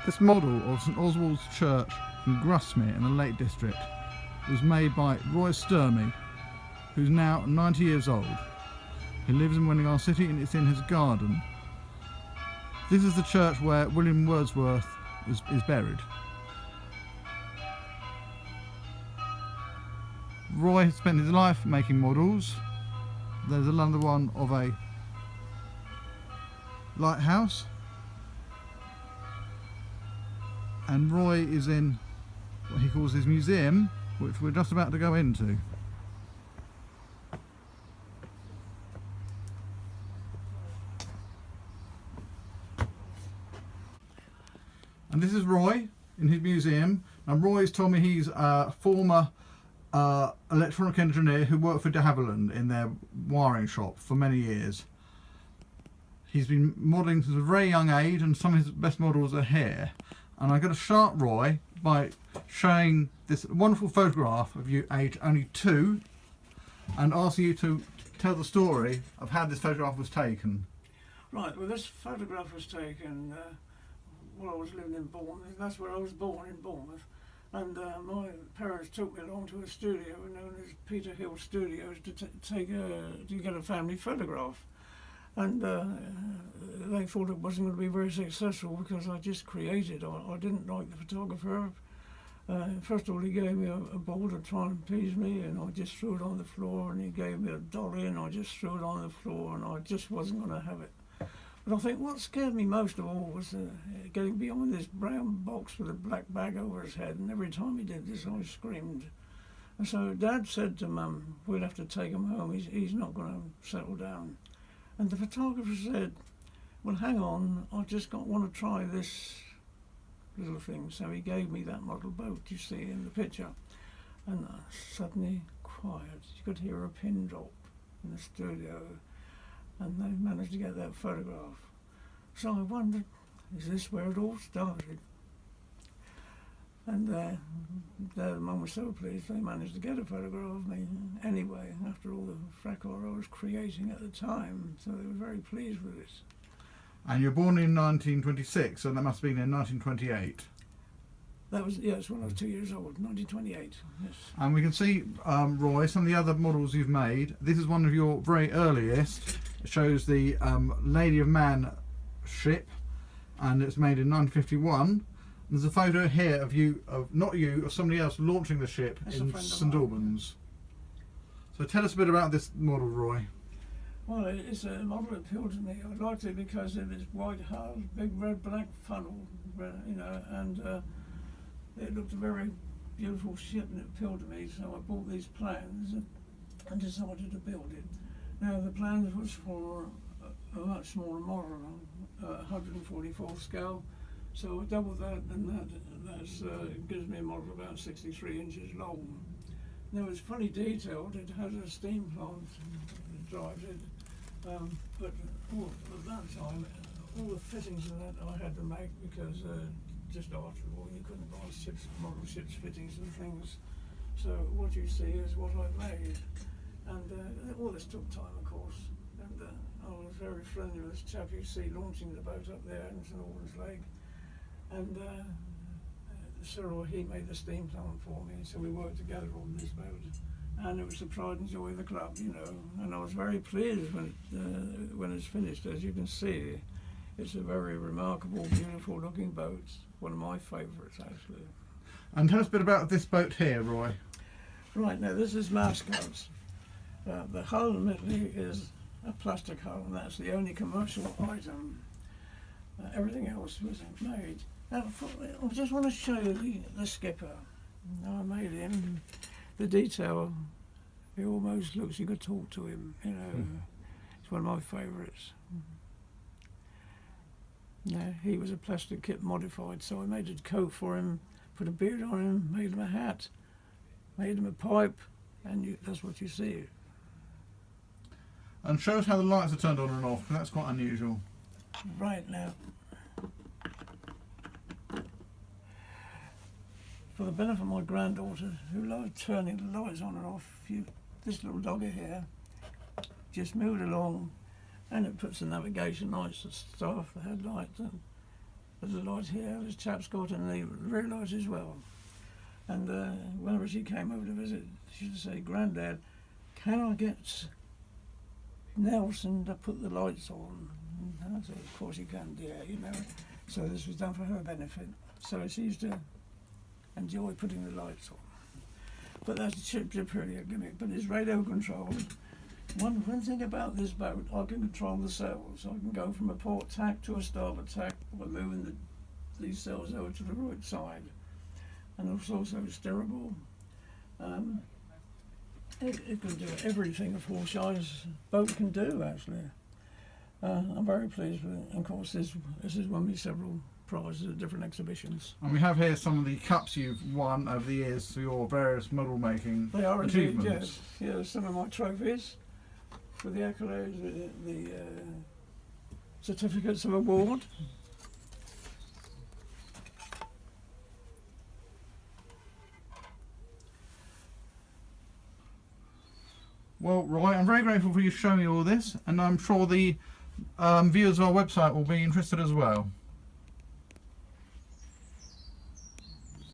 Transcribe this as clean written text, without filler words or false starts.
This model of St Oswald's Church in Grusmere in the Lake District was made by Roy Sturmey, who's now 90 years old. He lives in Winningar City and it's in his garden. This is the church where William Wordsworth is buried. Roy has spent his life making models. There's another one of a lighthouse. And Roy is in what he calls his museum, which we're just about to go into. And this is Roy in his museum. And Roy's told me he's a former electronic engineer who worked for de Havilland in their wiring shop for many years. He's been modelling since a very young age, and some of his best models are here. And I'm going to start Roy by showing this wonderful photograph of you aged only 2 and asking you to tell the story of how this photograph was taken. Right, well this photograph was taken while I was living in Bournemouth. That's where I was born, in Bournemouth. And my parents took me along to a studio known as Peter Hill Studios to get a family photograph. And they thought it wasn't going to be very successful because I just created. I didn't like the photographer. First of all, he gave me a ball to try and please me, and I just threw it on the floor, and he gave me a dolly, and I just threw it on the floor, and I just wasn't going to have it. But I think what scared me most of all was getting behind this brown box with a black bag over his head, and every time he did this, I screamed. And so Dad said to Mum, we'll have to take him home, he's not going to settle down. And the photographer said, well, hang on, I've just want to try this little thing. So he gave me that model boat you see in the picture. And suddenly, quiet. You could hear a pin drop in the studio. And they managed to get that photograph. So I wondered, is this where it all started? And Dad and Mum were so pleased they managed to get a photograph of me anyway, after all the fracas I was creating at the time. So they were very pleased with this. And you were born in 1926, so that must have been in 1928. That was, yes, when I was 2 years old, 1928, yes. And we can see, Roy, some of the other models you've made. This is one of your very earliest. It shows the Lady of Man ship, and it's made in 1951. There's a photo here of you, not you, of somebody else launching the ship in St Albans. So tell us a bit about this model, Roy. Well, it's a model that appealed to me. I liked it because of its white hull, big red black funnel, you know, and it looked a very beautiful ship and it appealed to me. So I bought these plans and decided to build it. Now the plans was for a much smaller model, 144 scale. So I doubled that, and that gives me a model about 63 inches long. Now it's fully detailed. It has a steam plant that drives it, but at that time, all the fittings in that I had to make because just after all, you couldn't buy model ships fittings and things. So what you see is what I made, and all this took time, of course. And I was very friendly with this chap you see launching the boat up there in St Albans Lake. And Cyril, he made the steam plant for me, so we worked together on this boat. And it was the pride and joy of the club, you know. And I was very pleased when it's finished. As you can see, it's a very remarkable, beautiful looking boat. One of my favourites, actually. And tell us a bit about this boat here, Roy. Right, now this is Mascots. The hull, admittedly, is a plastic hull, and that's the only commercial item. Everything else was made. Now, I just want to show you the skipper. I made him. The detail, he almost looks, you could talk to him, you know. It's one of my favourites. Yeah, he was a plastic kit modified, so I made a coat for him, put a beard on him, made him a hat, made him a pipe, and that's what you see. And show us how the lights are turned on and off, because that's quite unusual. Right now. For the benefit of my granddaughter, who loved turning the lights on and off, this little dogger here just moved along, and it puts the navigation lights, the staff, the headlights, and there's a light here, this chap's got, and they realised as well. And whenever she came over to visit, she would say, "Grandad, can I get Nelson to put the lights on?" And I said, "Of course you can, dear, you know." So this was done for her benefit. So she used to enjoy putting the lights on. But that's a pretty gimmick. But it's radio controlled. One thing about this boat, I can control the sails. I can go from a port tack to a starboard tack by moving these sails over to the right side. And it's also steerable. It can do everything a full-size boat can do, actually. I'm very pleased with it. And of course, this has won me several prizes at different exhibitions. And we have here some of the cups you've won over the years for your various model making They are indeed, achievements. yes. Yeah, some of my trophies with the accolades, the certificates of award. Well, Roy, I'm very grateful for you showing me all this, and I'm sure the viewers of our website will be interested as well.